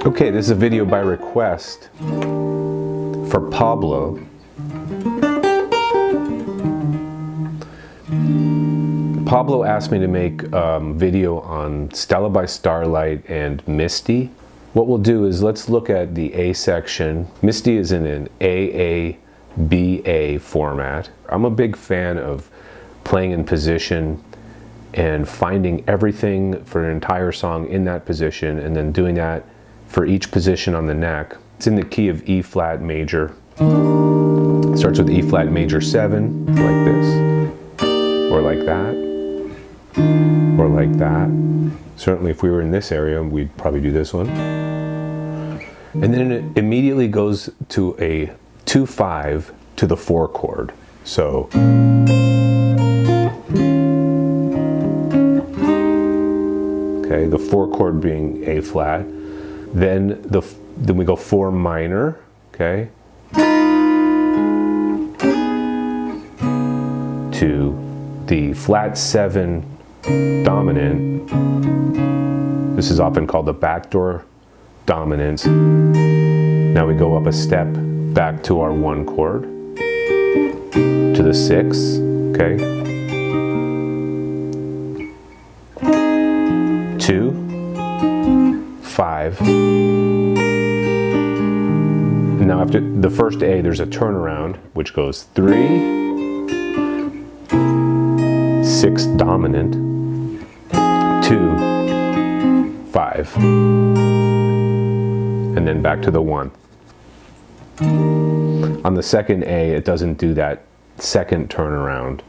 Okay, this is a video by request for Pablo. Pablo asked me to make a video on Stella by Starlight and Misty. What we'll do is let's look at the A section. Misty is in an AABA format. I'm a big fan of playing in position and finding everything for an entire song in that position and then doing that for each position on the neck. It's in the key of E flat major. It starts with E flat major 7, like this, or like that, or like that. Certainly if we were in this area, we'd probably do this one. And then it immediately goes to a 2-5 to the 4 chord. So, okay, the 4 chord being A flat. Then we go 4 minor, okay, to the flat 7 dominant. This is often called the backdoor dominant. Now we go up a step back to our 1 chord, to the 6, okay, 2, 5. Now after the first A, there's a turnaround, which goes 3, 6 dominant, 2, 5, and then back to the 1. On the second A, it doesn't do that second turnaround.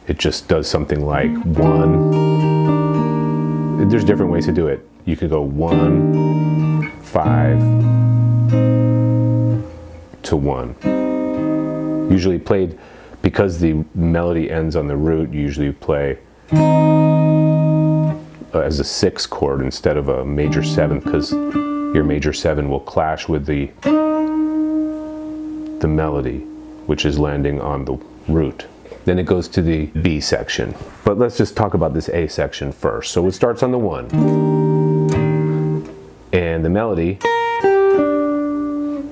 It just does something like 1. There's different ways to do it. You could go 1, 5 to 1. Usually played, because the melody ends on the root, you usually play as a 6 chord instead of a major 7, because your major 7 will clash with the melody, which is landing on the root. Then it goes to the B section. But let's just talk about this A section first. So it starts on the 1. And the melody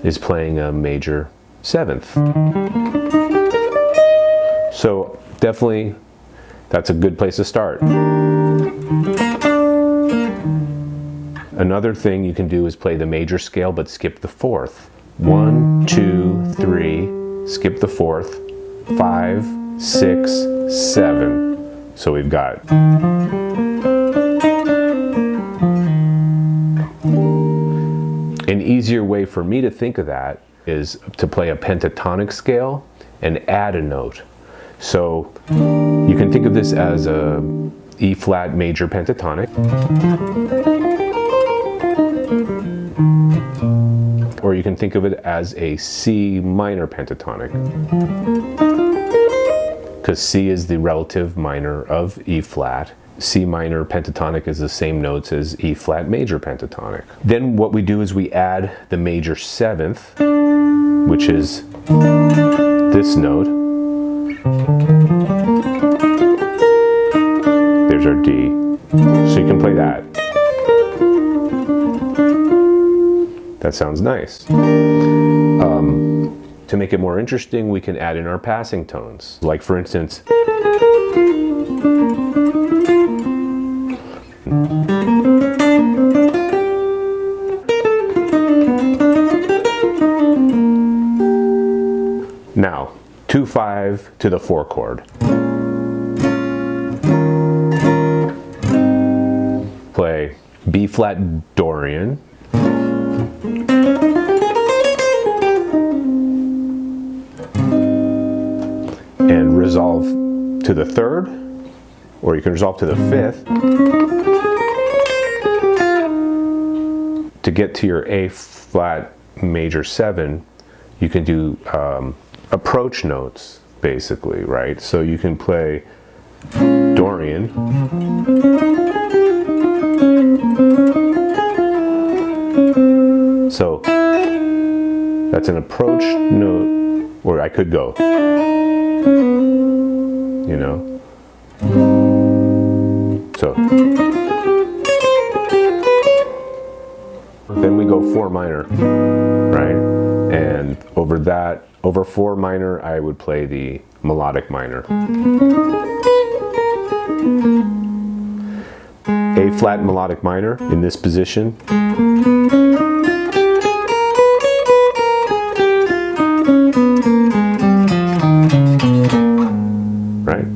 is playing a major 7th. So definitely that's a good place to start. Another thing you can do is play the major scale but skip the 4th. 1, 2, 3, skip the 4th, 5, 6, 7. So we've got an easier way for me to think of that is to play a pentatonic scale and add a note. So you can think of this as a E flat major pentatonic, or you can think of it as a C minor pentatonic, because C is the relative minor of E flat. C minor pentatonic is the same notes as E flat major pentatonic. Then what we do is we add the major 7th, which is this note. There's our D. So you can play that. That sounds nice. To make it more interesting, we can add in our passing tones. Like for instance, now, 2-5 to the 4 chord. Play B flat Dorian, and resolve to the 3rd, or you can resolve to the 5th. To get to your A flat major 7, you can do approach notes, basically, right? So you can play Dorian, so that's an approach note, or I could go, you know, so then we go 4 minor, right? And over 4 minor, I would play the melodic minor. A flat melodic minor in this position. Right?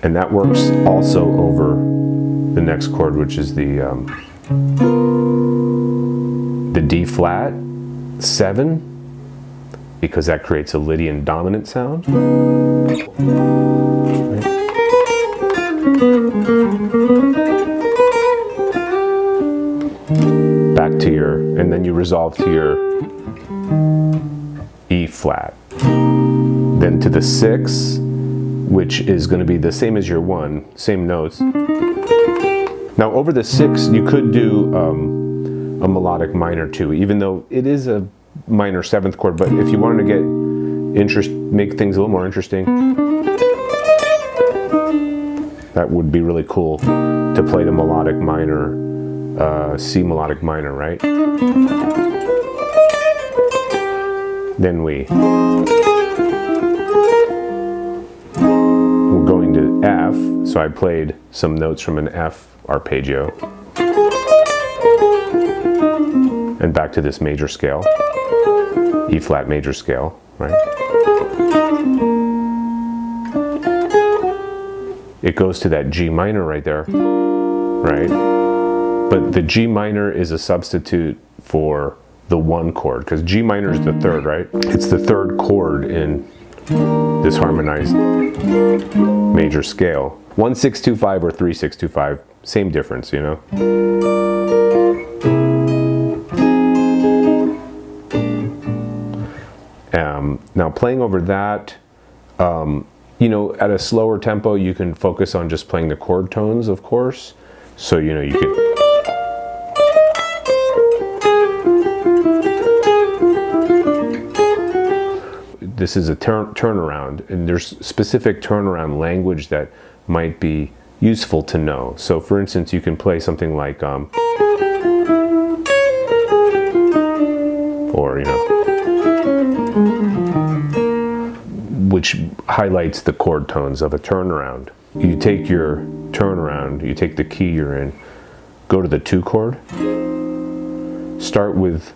And that works also over the next chord, which is the D flat 7, because that creates a Lydian dominant sound. Back to your, and then you resolve to your E flat. Then to the 6, which is going to be the same as your 1, same notes. Now over the 6, you could do a melodic minor too, even though it is a minor 7th chord, but if you wanted to get make things a little more interesting, that would be really cool to play the melodic minor, C melodic minor, right? Then we're going to F, so I played some notes from an F arpeggio, and back to this major scale, E flat major scale, right? It goes to that G minor right there, right? But the G minor is a substitute for the 1 chord, because G minor is the 3rd, right? It's the 3rd chord in this harmonized major scale. 1-6-2-5 or 3-6-2-5, same difference, you know? Now playing over that, you know, at a slower tempo, you can focus on just playing the chord tones, of course. So, you know, you could. This is a turnaround, and there's specific turnaround language that might be useful to know. So, for instance, you can play something like, or, you know, which highlights the chord tones of a turnaround. You take your turnaround, you take the key you're in, go to the 2 chord, start with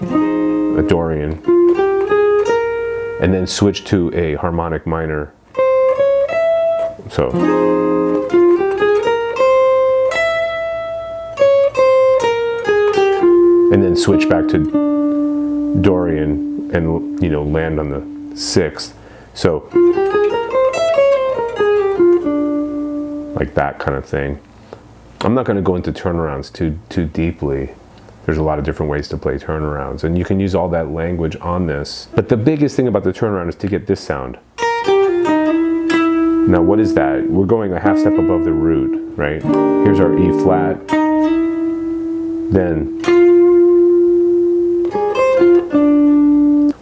a Dorian, and then switch to a harmonic minor. So, and then switch back to Dorian and, you know, land on the 6th. So, like that kind of thing. I'm not going to go into turnarounds too deeply. There's a lot of different ways to play turnarounds, and you can use all that language on this. But the biggest thing about the turnaround is to get this sound. Now, what is that? We're going a half step above the root, right? Here's our E flat. Then,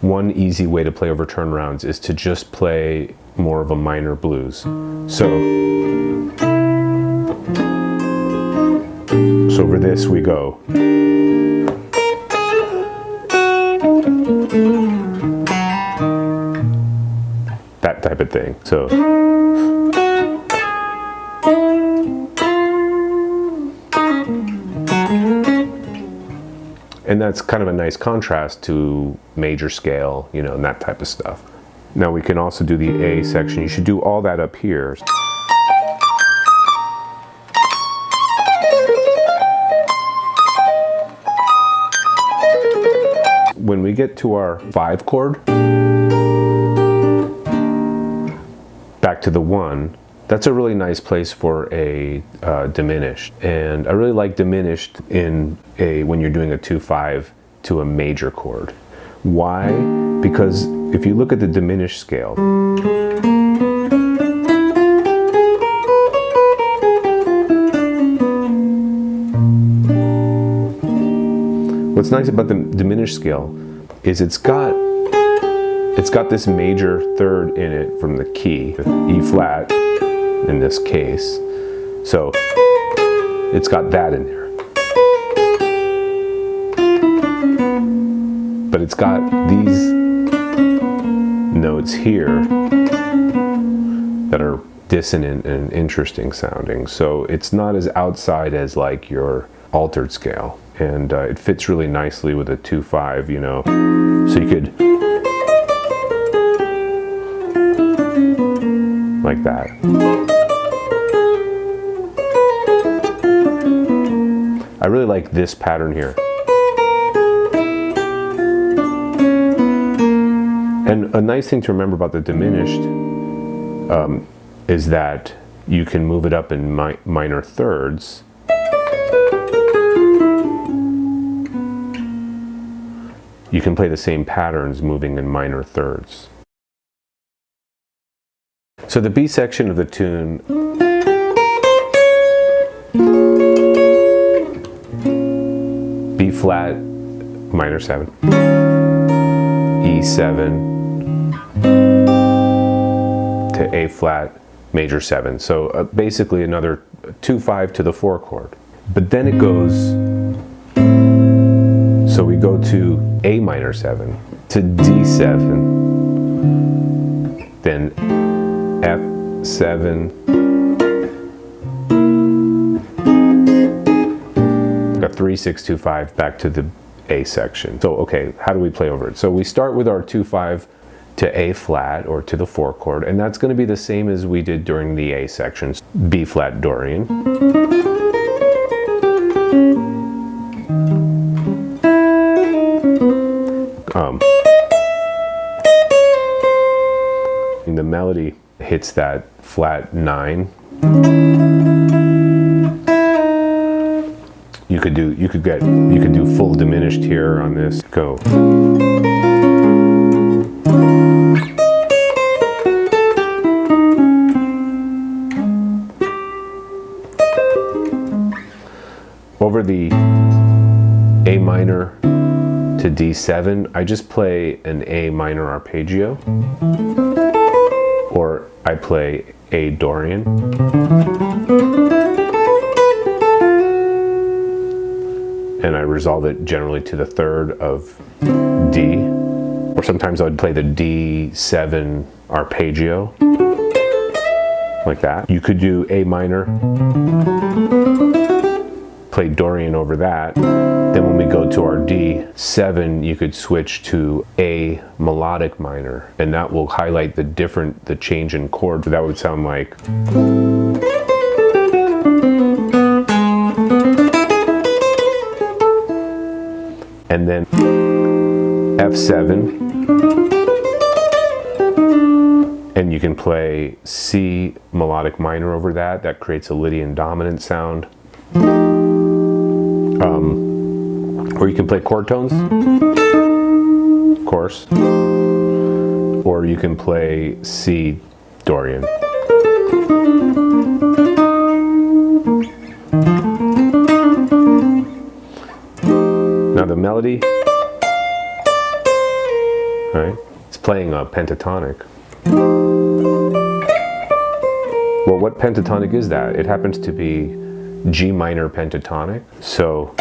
one easy way to play over turnarounds is to just play more of a minor blues. So over this we go. That type of thing. So. And that's kind of a nice contrast to major scale, you know, and that type of stuff. Now we can also do the A section. You should do all that up here. When we get to our 5 chord, back to the 1, that's a really nice place for a diminished. And I really like diminished when you're doing a 2/5 to a major chord. Why? Because if you look at the diminished scale, what's nice about the diminished scale is it's got this major third in it from the key, E flat in this case. So it's got that in there. But it's got these notes here that are dissonant and interesting sounding. So it's not as outside as like your altered scale. And it fits really nicely with a 2/5, you know. So you could, like that. I really like this pattern here. And a nice thing to remember about the diminished is that you can move it up in minor thirds. You can play the same patterns moving in minor thirds. So the B section of the tune, B flat, minor 7, E7 to A flat, major 7. So basically another 2/5 to the 4 chord. But then it goes, so we go to A minor 7 to D7, then F7, got 3, 6, 2, 5 back to the A section. So okay, how do we play over it? So we start with our 2/5 to A flat or to the 4 chord, and that's going to be the same as we did during the A sections. B flat Dorian. The melody hits that flat 9. You could do full diminished here on this. Go. Over the A minor to D7, I just play an A minor arpeggio, or I play A Dorian. And I resolve it generally to the 3rd of D, or sometimes I would play the D7 arpeggio, like that. You could do A minor, play Dorian over that. Then when we go to our D7, you could switch to A melodic minor, and that will highlight the change in chord. That would sound like, and then F7, and you can play C melodic minor over that. That creates a Lydian dominant sound. Or you can play chord tones, of course, or you can play C Dorian. Now the melody, right? It's playing a pentatonic. Well, what pentatonic is that? It happens to be G minor pentatonic. So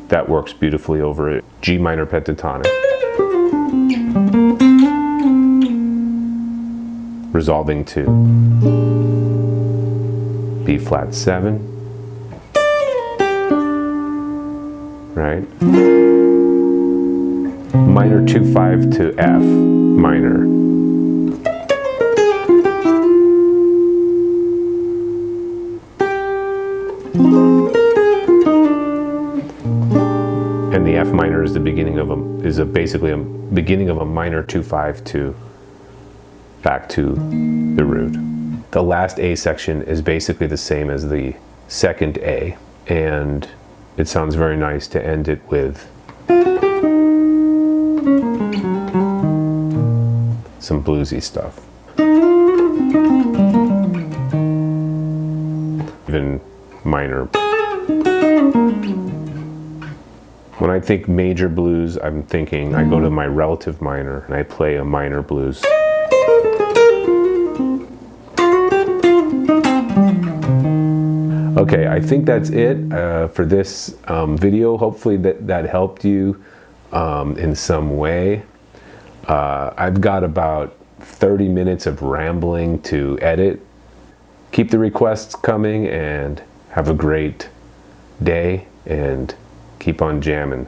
that works beautifully over it. G minor pentatonic. Resolving to B flat 7. right? Minor 2/5 to F minor. And the F minor is the beginning of basically a beginning of a minor 2/5 to back to the root. The last A section is basically the same as the second A, and it sounds very nice to end it with some bluesy stuff. Even minor. When I think major blues, I'm thinking I go to my relative minor and I play a minor blues. Okay, I think that's it for this video. Hopefully that helped you in some way. I've got about 30 minutes of rambling to edit. Keep the requests coming and have a great day and keep on jamming.